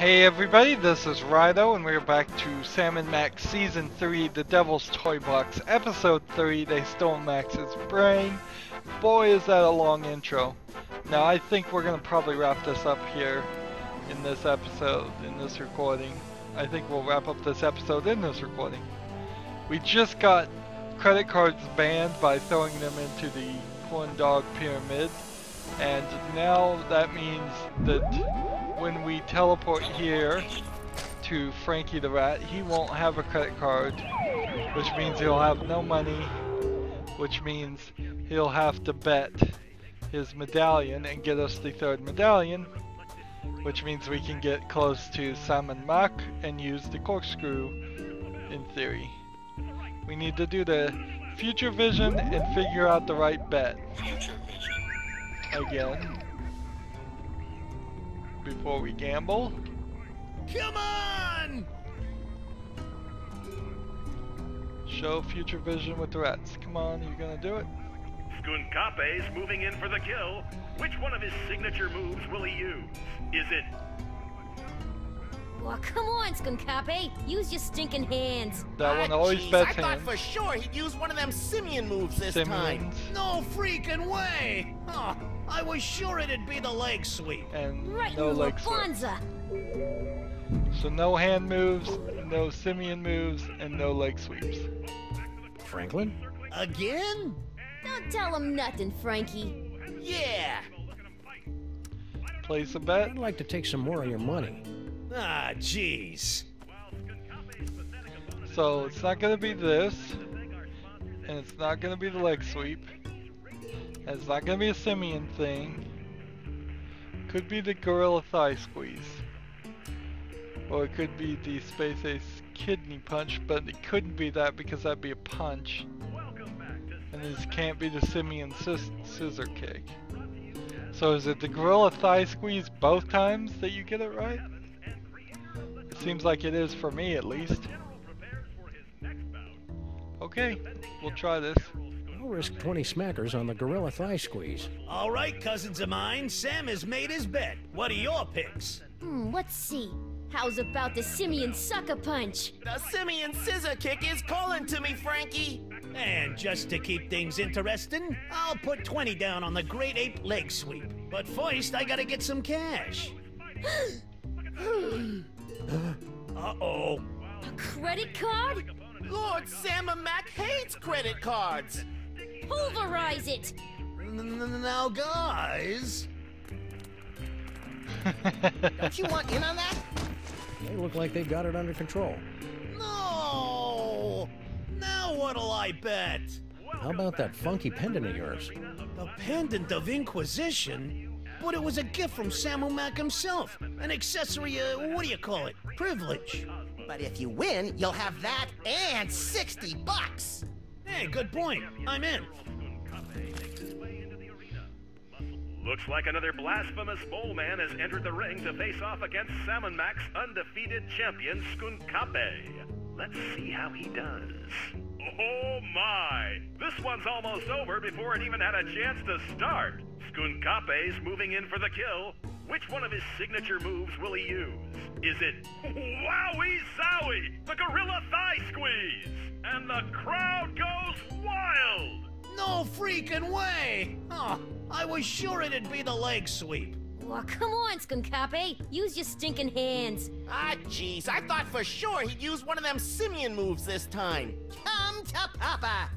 Hey everybody, this is Rydo, and we're back to Sam and Max Season 3, The Devil's Toy Box, Episode 3, They Stole Max's Brain. Boy, is that a long intro. Now, I think we're going to probably wrap this up here in this episode, in this recording. I think we'll wrap up this episode in this recording. We just got credit cards banned by throwing them into the corn dog pyramid, and now that means that when we teleport here to Frankie the Rat, he won't have a credit card, which means he'll have no money, which means he'll have to bet his medallion and get us the third medallion, which means we can get close to Sam and Mac and use the corkscrew in theory. We need to do the future vision and figure out the right bet again before we gamble. Come on! Show future vision with the rats. Come on, you gonna do it? Skunk Ape's moving in for the kill. Which one of his signature moves will he use? Is it... Well, come on, Skunk Ape. Use your stinking hands. That one always bets I hands. thought for sure he'd use one of them simian moves this time. No freaking way! Oh, I was sure it'd be the leg sweep. And Right no in leg Bonza. sweep. So no hand moves, no simian moves, and no leg sweeps. Franklin? Again? Don't tell him nothing, Frankie. Yeah! Place a bet. I'd like to take some more of your money. Ah, jeez. So it's not gonna be this, and it's not gonna be the leg sweep, and it's not gonna be a simian thing. Could be the gorilla thigh squeeze, or it could be the space ace kidney punch, but it couldn't be that because that'd be a punch, and this can't be the simian scissor kick. So is it the gorilla thigh squeeze both times that you get it right? It seems like it is for me, at least. Okay, we'll try this. I'll risk 20 smackers on the gorilla thigh squeeze. All right, cousins of mine, Sam has made his bet. What are your picks? Let's see. How's about the simian sucker punch? The simian scissor kick is calling to me, Frankie! And just to keep things interesting, I'll put 20 down on the great ape leg sweep. But first, I gotta get some cash. Uh-oh. A credit card? Lord Sam and Mac hates credit cards! Pulverize it! Now, guys... Don't you want in on that? They look like they got it under control. No! Now what'll I bet? How about that funky pendant of yours? The pendant of Inquisition? But it was a gift from Sam O'Mac himself. An accessory, what do you call it? Privilege. But if you win, you'll have that and 60 bucks! Hey, good point. I'm in. Looks like another blasphemous mole man has entered the ring to face off against Sam and Mac's undefeated champion, Skunk Ape. Let's see how he does. Oh my! This one's almost over before it even had a chance to start. Skunk Ape's moving in for the kill. Which one of his signature moves will he use? Is it Wowie Zowie, the gorilla thigh squeeze? And the crowd goes wild! No freaking way! Oh, I was sure it'd be the leg sweep. Well, come on, Skunk Ape. Use your stinking hands. Ah, jeez, I thought for sure he'd use one of them simian moves this time. Come to Papa!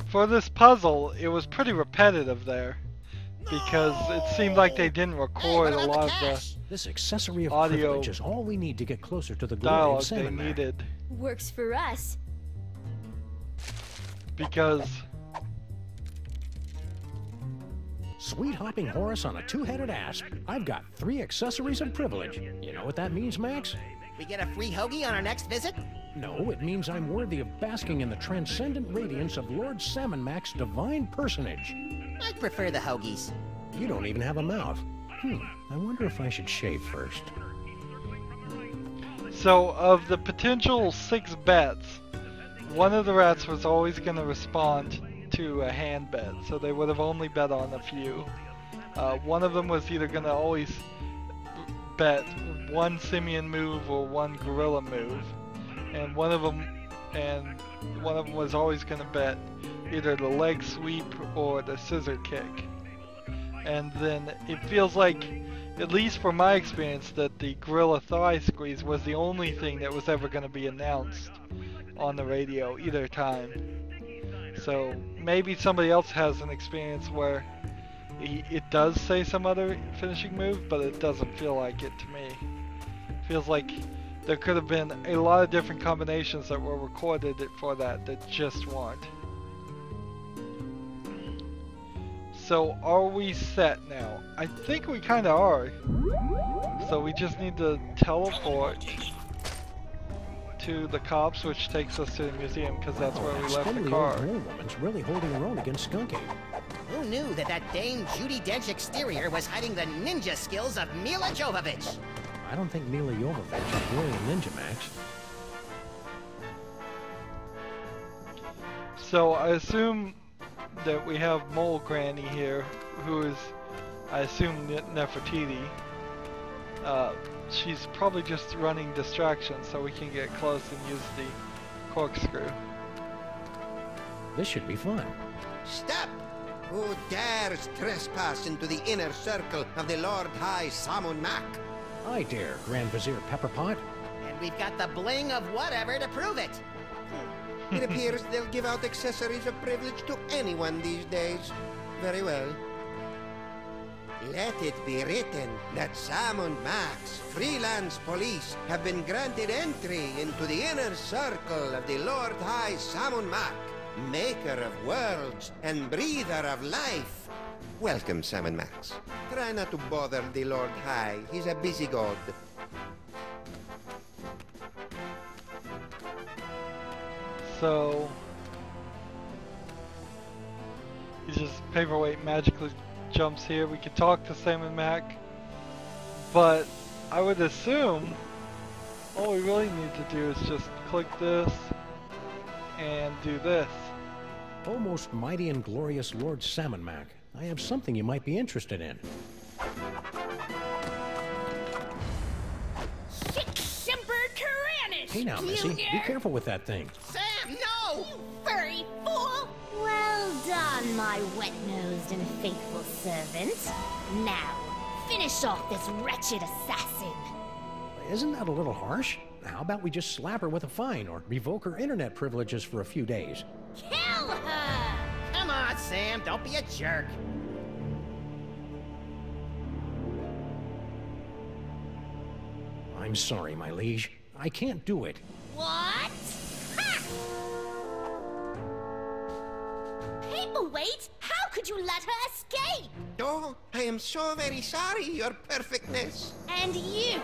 For this puzzle, it was pretty repetitive there, because it seemed like they didn't record a lot of the This accessory of audio privilege is all we need to get closer to the glory of dialogue Sam they and Mac. needed, Works for us. because Sweet hopping Horace on a two-headed asp. I've got 3 accessories of privilege. You know what that means, Max? We get a free hoagie on our next visit? No, it means I'm worthy of basking in the transcendent radiance of Lord Sam and Mac's divine personage. I prefer the hoagies. You don't even have a mouth. I wonder if I should shave first. so of the potential 6 bets, one of the rats was always going to respond to a hand bet, so they would have only bet on a few. One of them was either going to always bet one simian move or one gorilla move, and one of them was always going to bet either the leg sweep or the scissor kick. And then it feels like, at least from my experience, that the gorilla thigh squeeze was the only thing that was ever going to be announced on the radio either time. So maybe somebody else has an experience where it does say some other finishing move, but it doesn't feel like it to me. It feels like there could have been a lot of different combinations that were recorded for that just weren't. So are we set now? I think we kind of are. So we just need to teleport to the cops, which takes us to the museum because that's where we left the car. The old woman's really holding her own against Skunk Ape. Who knew that Dame Judi Dench exterior was hiding the ninja skills of Mila Jovovich? I don't think Mila Jovovich is really a ninja, Max. So I assume that we have Mole Granny here, who is, I assume, Nefertiti. She's probably just running distractions so we can get close and use the corkscrew. This should be fun. Stop! Who dares trespass into the inner circle of the Lord High Samun Mak? I dare, Grand Vizier Pepperpot. And we've got the bling of whatever to prove it. It appears they'll give out accessories of privilege to anyone these days. Very well. Let it be written that Samun Mak's freelance police have been granted entry into the inner circle of the Lord High Samun Mak, maker of worlds and breather of life. Welcome, Samun Max. Try not to bother the Lord High. He's a busy god. So he just paperweight magically jumps here. We can talk to Sam Mac, but I would assume all we really need to do is just click this and do this. Oh, most mighty and glorious Lord Salmon Mac, I have something you might be interested in. Hey now, Missy, be careful with that thing. Sam, no! You furry fool! Well done, my wet-nosed and faithful servant. Now, finish off this wretched assassin. Isn't that a little harsh? How about we just slap her with a fine or revoke her internet privileges for a few days? Kill her! Come on, Sam, don't be a jerk. I'm sorry, my liege. I can't do it. What? Ha! Paperweight? How could you let her escape? Oh, I am so very sorry, your perfectness. And you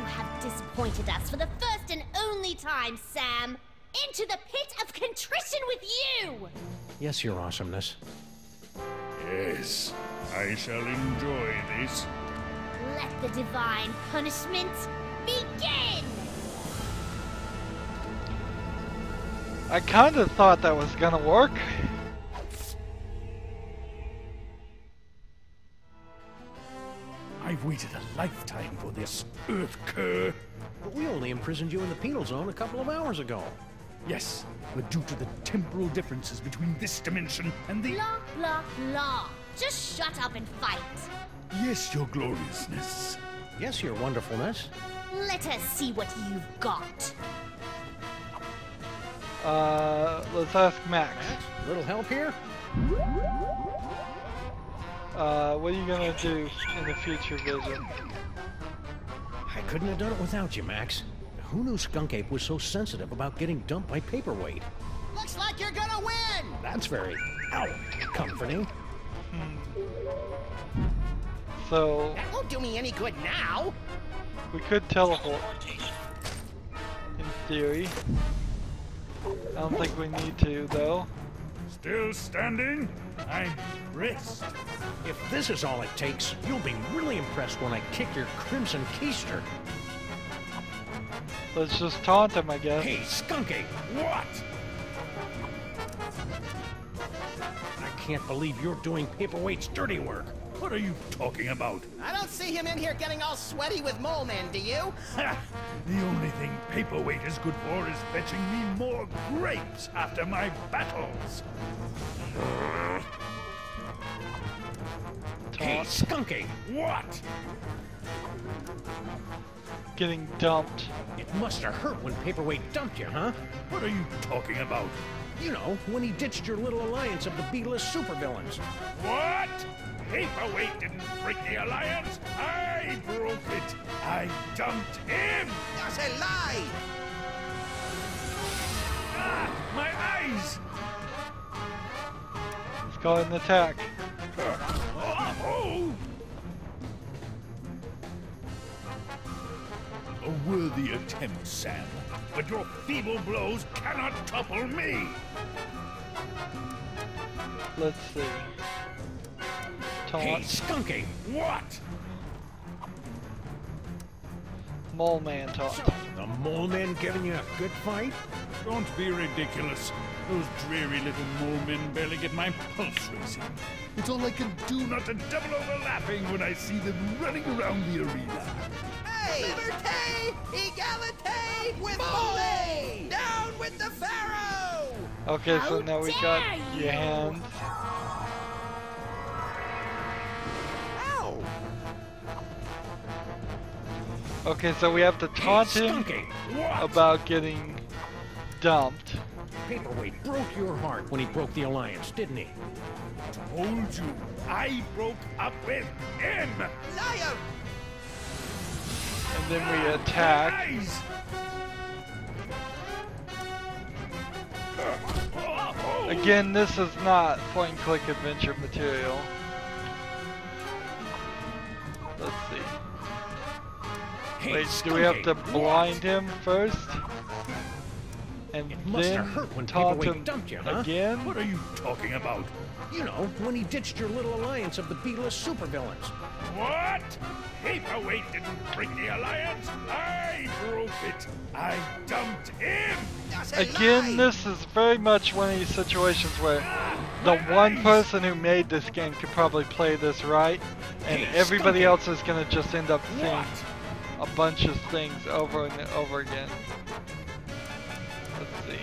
have disappointed us for the first and only time, Sam. Into the pit of contrition with you! Yes, your awesomeness. Yes, I shall enjoy this. Let the divine punishment begin! I kind of thought that was gonna work. I've waited a lifetime for this, Earth cur. But we only imprisoned you in the penal zone a couple of hours ago. Yes, but due to the temporal differences between this dimension and the... Blah, blah, blah. Just shut up and fight. Yes, your gloriousness. Yes, your wonderfulness. Let us see what you've got. Let's ask Max. Max, little help here? What are you gonna do in the future vision? I couldn't have done it without you, Max. Who knew Skunk Ape was so sensitive about getting dumped by Paperweight? Looks like you're gonna win! That's very, comforting. So That won't do me any good now. we could teleport. In theory. I don't think we need to, though. Still standing? I'm impressed. If this is all it takes, you'll be really impressed when I kick your crimson keister. Let's just taunt him, I guess. Hey, Skunk Ape, what? I can't believe you're doing Paperweight's dirty work. What are you talking about? I don't see him in here getting all sweaty with Mole Man, do you? Ha! The only thing Paperweight is good for is fetching me more grapes after my battles. Hey, Skunk Ape! What? Getting dumped. It must have hurt when Paperweight dumped you, huh? What are you talking about? You know, when he ditched your little alliance of the B-list supervillains. What? Paperweight didn't break the alliance. I broke it. I dumped him. That's a lie! Ah, my eyes! Let's go ahead and attack. Oh! A worthy attempt, Sam, but your feeble blows cannot topple me. Let's see. Hey, Taunt. Skunk Ape! What? Mole Man taunt. So, the Mole Man giving you a good fight? Don't be ridiculous. Those dreary little mole men barely get my pulse racing. It's all I can do not to double over laughing when I see them running around the arena. Hey! Liberté! Egalité! With Mole! Down with the Pharaoh! Okay, so How now we got dare you! your hand. Ow! Okay, so we have to taunt Hey, him Skunk Ape! What? about getting dumped. Paperweight broke your heart when he broke the alliance, didn't he? Told you, I broke up with him. Liar! And then we attack. Eyes. Again, this is not point and click adventure material. Let's see. Hey, Wait, do Skunk we have Ape, to what? blind him first? And It must then have hurt when taunt Paperweight him dumped you, huh? again? What are you talking about? You know, when he ditched your little alliance of the B-list supervillains. What? Paperweight didn't break the alliance. I broke it. I dumped him. That's a Again, lie! this is very much one of these situations where the one person who made this game could probably play this right, and Hey, everybody Skunk Ape. else is gonna just end up seeing What? a bunch of things over and over again. Let's see.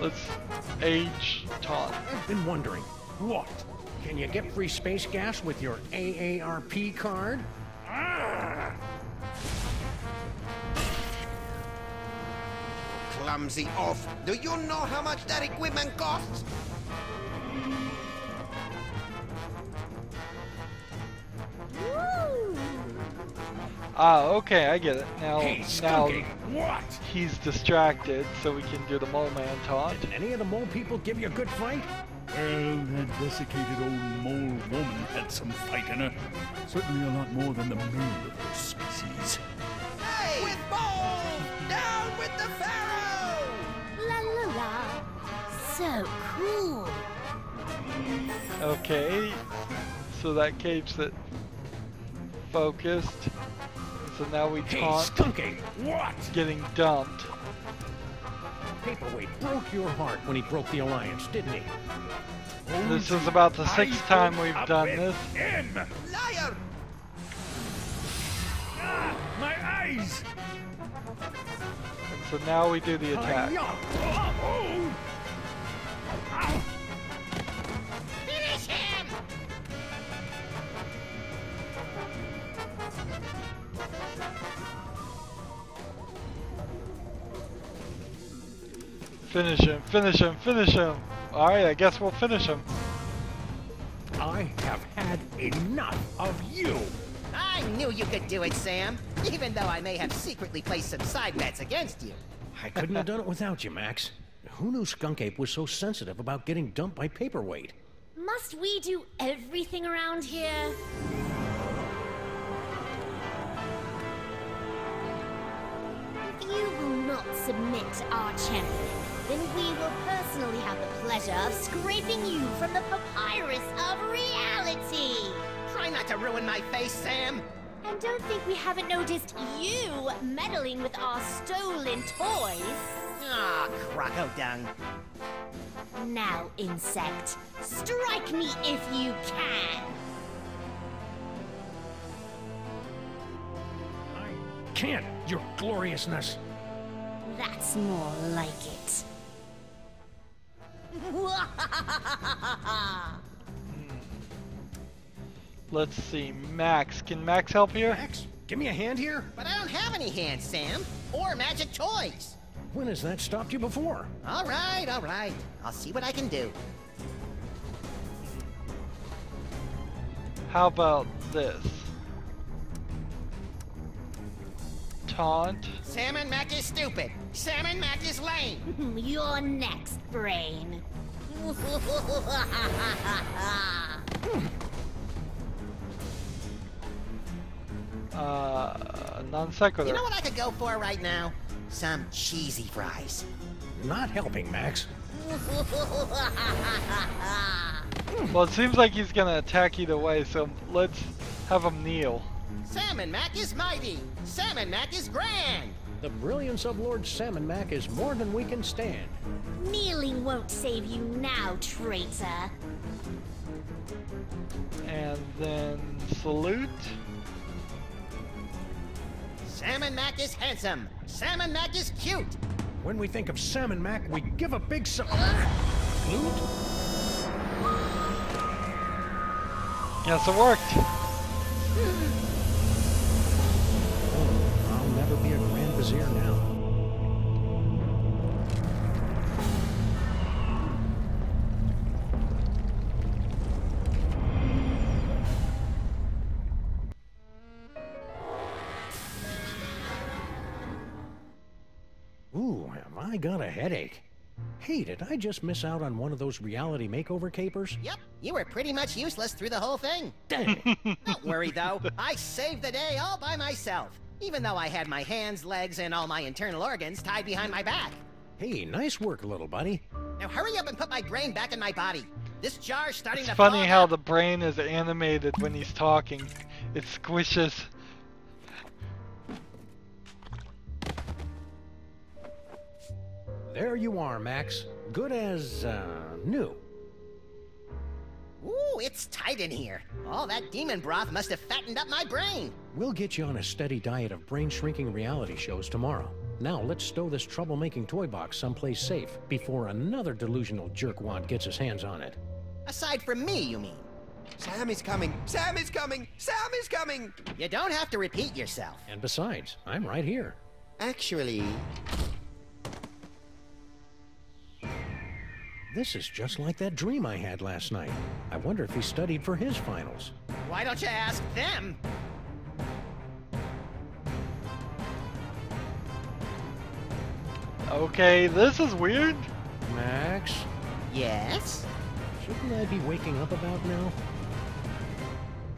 Let's age taunt. I've been wondering, What? can you get free space gas with your AARP card? Ah! Clumsy oaf! Do you know how much that equipment costs? Woo! Ah, okay, I get it. Now, Hey, now Skunk Ape, What? he's distracted, so we can do the mole man taunt. did any of the mole people give you a good fight? Well, that desiccated old mole woman had some fight in her. Certainly a lot more than the male of her species. Hey! With Mole! Down with the Pharaoh! La la la. So cool. Okay, so that keeps it focused. So now we Hey, taunt Skunk Ape, What? getting dumped. Paperweight broke your heart when he broke the alliance, didn't he? This is about the sixth I time broke we've up done with this. him. Liar! Ah, my eyes! And so now we do the attack. Hi-ya! Oh! Ow! Finish him! Finish him, finish him, finish him. Alright, I guess we'll finish him. I have had enough of you. I knew you could do it, Sam. Even though I may have secretly placed some side bets against you. I couldn't have done it without you, Max. Who knew Skunk Ape was so sensitive about getting dumped by Paperweight? Must we do everything around here? If you will not submit to our champion, then we will personally have the pleasure of scraping you from the papyrus of reality. Try not to ruin my face, Sam. And don't think we haven't noticed you meddling with our stolen toys. Ah, croco dung. Now, insect, strike me if you can. can't, your gloriousness. That's more like it. Let's see, Max. Can Max help here? Max, give me a hand here. But I don't have any hands, Sam. Or magic toys. When has that stopped you before? All right, all right. I'll see what I can do. How about this? Taunt. Sam and Mac is stupid. Sam and Mac is lame. You're next, Brain. Non sequitur. You know what I could go for right now? Some cheesy fries. Not helping, Max. Well, it seems like he's gonna attack either way, so let's have him kneel. Sam and Mac is mighty. Sam and Mac is grand. The brilliance of Lord Salmon Mac is more than we can stand. Kneeling won't save you now, traitor. And then salute. Sam and Mac is handsome. Sam and Mac is cute. When we think of Salmon Mac, we give a big salute. Yes, it worked. Oh, I'll never be a Grand Vizier now. Ooh, have I got a headache. Hey, did I just miss out on one of those reality makeover capers? Yep, you were pretty much useless through the whole thing. Dang. Don't worry, though. I saved the day all by myself, even though I had my hands, legs, and all my internal organs tied behind my back. Hey, nice work, little buddy. Now hurry up and put my brain back in my body. This jar's starting It's to funny fall how apart. the brain is animated when he's talking. It squishes. There you are, Max. Good as, new. Ooh, it's tight in here. All that demon broth must have fattened up my brain. We'll get you on a steady diet of brain-shrinking reality shows tomorrow. Now let's stow this troublemaking toy box someplace safe before another delusional jerkwad gets his hands on it. Aside from me, you mean? Sam is coming! Sam is coming! Sam is coming! You don't have to repeat yourself. And besides, I'm right here. Actually, This is just like that dream I had last night. I wonder if he studied for his finals. Why don't you ask them? Okay, this is weird. Max, Yes? shouldn't I be waking up about now?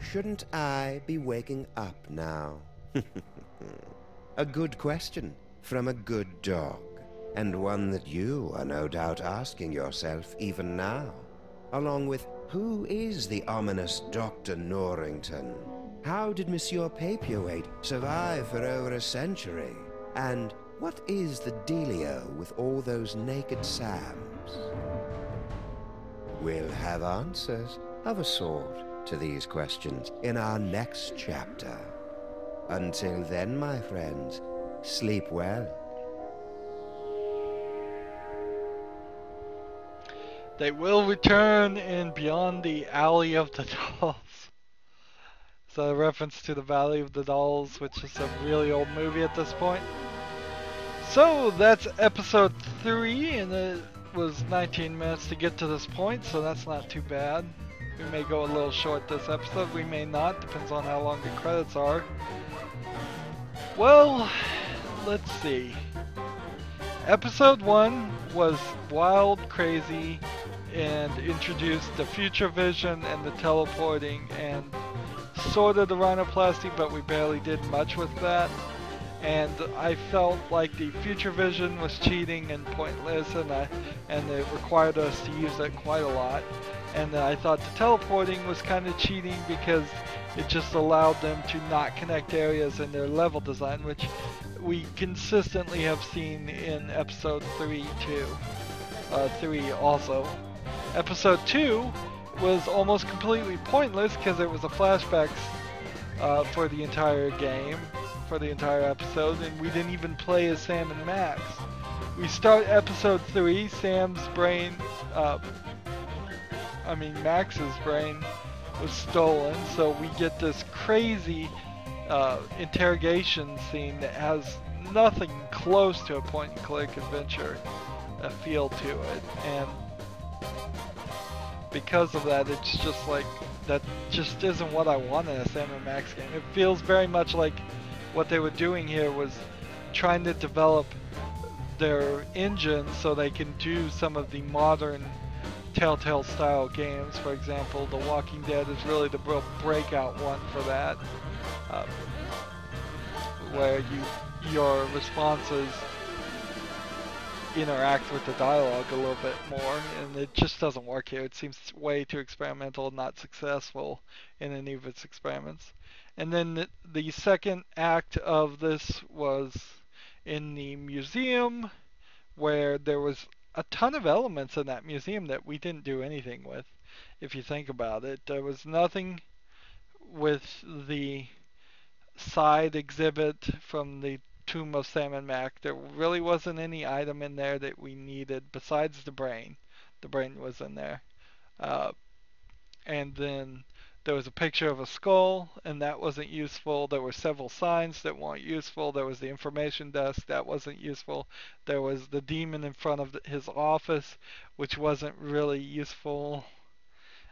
shouldn't I be waking up now? A good question from a good dog, and one that you are no doubt asking yourself even now. Along with, who is the ominous Dr. Norrington? How did Monsieur Papier-Weight survive for over a century? And what is the dealio with all those naked Sams? We'll have answers of a sort to these questions in our next chapter. Until then, my friends, sleep well. They will return in Beyond the Alley of the Dolls. Is that a reference to the Valley of the Dolls, which is a really old movie at this point? So that's episode 3, and it was 19 minutes to get to this point, so that's not too bad. We may go a little short this episode, we may not, depends on how long the credits are. Well, let's see. Episode 1 was wild, crazy, and introduced the future vision and the teleporting and sort of the rhinoplasty, but we barely did much with that. And I felt like the future vision was cheating and pointless, and it required us to use it quite a lot. And I thought the teleporting was kind of cheating because it just allowed them to not connect areas in their level design, which we consistently have seen in episode 3 too. 3 also. Episode 2 was almost completely pointless because it was a flashbacks for the entire game. for the entire episode, and we didn't even play as Sam and Max. We start episode 3, Max's brain was stolen, so we get this crazy interrogation scene that has nothing close to a point-and-click adventure feel to it, and because of that, it's just like, that just isn't what I want in a Sam and Max game. It feels very much like what they were doing here was trying to develop their engine so they can do some of the modern Telltale style games. For example, The Walking Dead is really the real breakout one for that, where your responses interact with the dialogue a little bit more, and it just doesn't work here. It seems way too experimental, not successful in any of its experiments. And then the second act of this was in the museum, where there was a ton of elements in that museum that we didn't do anything with. If you think about it, there was nothing with the side exhibit from the Tomb of Sam and Mac. There really wasn't any item in there that we needed besides the brain. The brain was in there. And then there was a picture of a skull, and that wasn't useful. There were several signs that weren't useful. There was the information desk, that wasn't useful. There was the demon in front of his office, which wasn't really useful.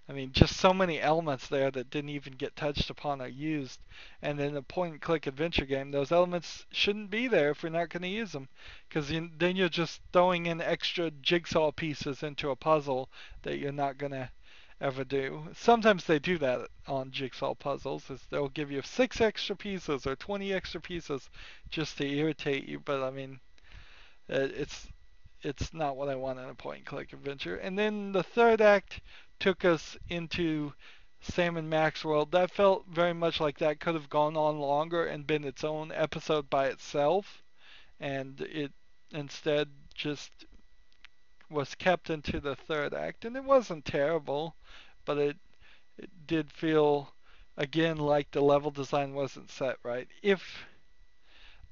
I mean, just so many elements there that didn't even get touched upon or used. And in a point-and-click adventure game, those elements shouldn't be there if we're not going to use them, because then you're just throwing in extra jigsaw pieces into a puzzle that you're not going to ever do. Sometimes they do that on jigsaw puzzles, is they'll give you 6 extra pieces or 20 extra pieces just to irritate you, but I mean, it's not what I want in a point-and-click adventure. And then the third act took us into Sam and Max World. That felt very much like that could have gone on longer and been its own episode by itself, and it instead just was kept into the third act. And it wasn't terrible, but it did feel, again, like the level design wasn't set right. If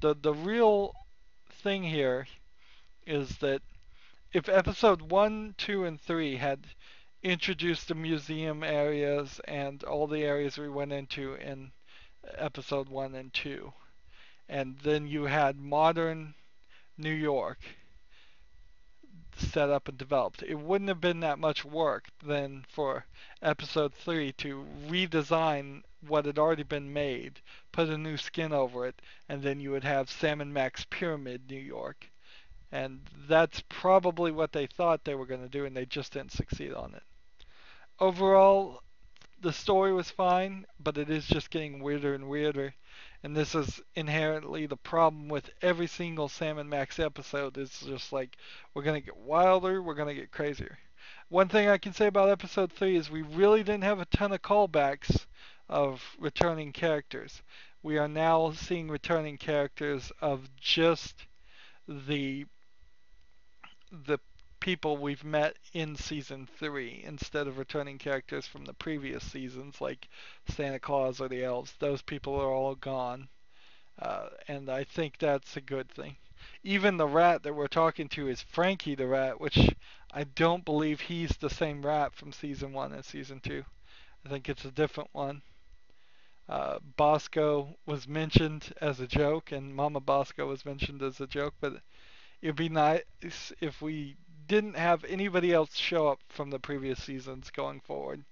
the real thing here is that if episode 1, 2, and 3 had introduced the museum areas and all the areas we went into in episode 1 and 2, and then you had modern New York set up and developed, it wouldn't have been that much work then for episode 3 to redesign what had already been made, put a new skin over it, and then you would have Sam and Max Pyramid New York. And that's probably what they thought they were going to do, and they just didn't succeed on it. Overall, the story was fine, but it is just getting weirder and weirder. And this is inherently the problem with every single Sam and Max episode. It's just like, we're going to get wilder, we're going to get crazier. One thing I can say about episode 3 is we really didn't have a ton of callbacks of returning characters. We are now seeing returning characters of just the people we've met in season 3 instead of returning characters from the previous seasons like Santa Claus or the elves. Those people are all gone, and I think that's a good thing. Even the rat that we're talking to is Frankie the rat, which I don't believe he's the same rat from season 1 and season 2. I think it's a different one. Bosco was mentioned as a joke, and Mama Bosco was mentioned as a joke, but it'd be nice if we didn't have anybody else show up from the previous seasons going forward.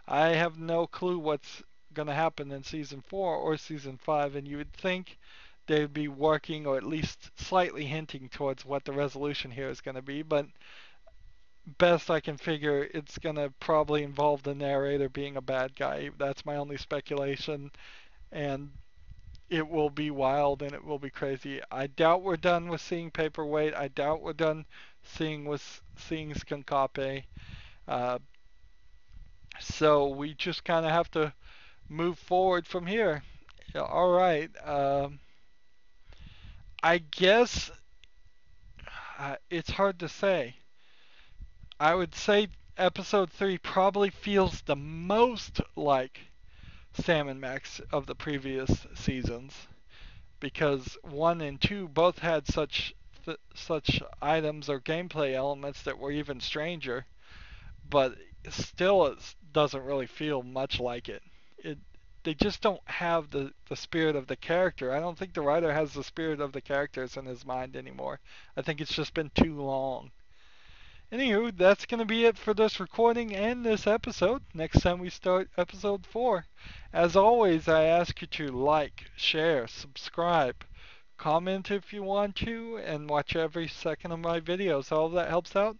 I have no clue what's going to happen in season 4 or season 5, and you would think they'd be working or at least slightly hinting towards what the resolution here is going to be, but best I can figure, it's going to probably involve the narrator being a bad guy. That's my only speculation, and it will be wild and it will be crazy. I doubt we're done with seeing Paperweight. I doubt we're done seeing Skunk Ape. So we just kind of have to move forward from here. All right. I guess it's hard to say. I would say episode 3 probably feels the most like Sam and Max of the previous seasons. because 1 and 2 both had such items or gameplay elements that were even stranger, but still it doesn't really feel much like it. They just don't have the spirit of the character. I don't think the writer has the spirit of the characters in his mind anymore. I think it's just been too long. Anywho, that's going to be it for this recording and this episode. Next time we start episode 4. As always, I ask you to like, share, subscribe, comment if you want to, and watch every second of my videos. All of that helps out.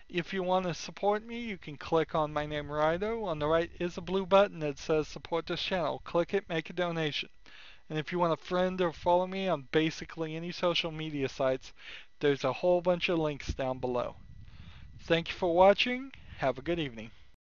If you want to support me, you can click on my name, Rydo. On the right is a blue button that says support this channel. Click it, make a donation. And if you want to friend or follow me on basically any social media sites, there's a whole bunch of links down below. Thank you for watching. Have a good evening.